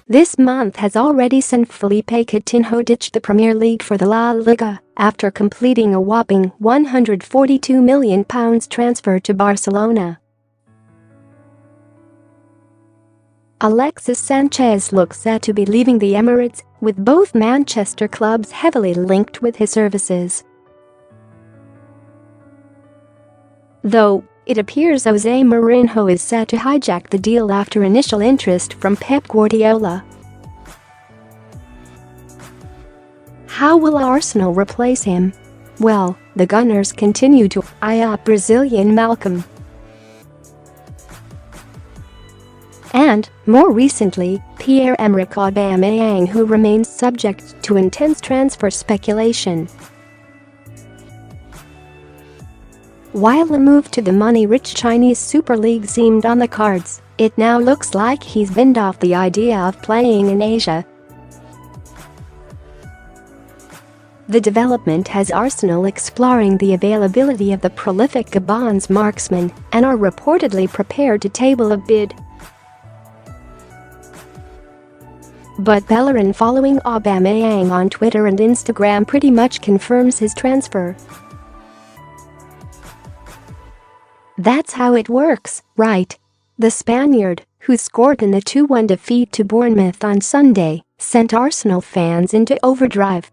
this month has already seen Philippe Coutinho ditch the Premier League for the La Liga after completing a whopping £142 million transfer to Barcelona. Alexis Sanchez looks set to be leaving the Emirates, with both Manchester clubs heavily linked with his services. Though, it appears Jose Mourinho is set to hijack the deal after initial interest from Pep Guardiola. How will Arsenal replace him? Well, the Gunners continue to eye up Brazilian Malcolm. And, more recently, Pierre Aubameyang, who remains subject to intense transfer speculation. While a move to the money-rich Chinese Super League seemed on the cards, it now looks like he's binned off the idea of playing in Asia. The development has Arsenal exploring the availability of the prolific Gabonese marksman and are reportedly prepared to table a bid. But Bellerin, following Aubameyang on Twitter and Instagram, pretty much confirms his transfer. That's how it works, right? The Spaniard, who scored in the 2-1 defeat to Bournemouth on Sunday, sent Arsenal fans into overdrive.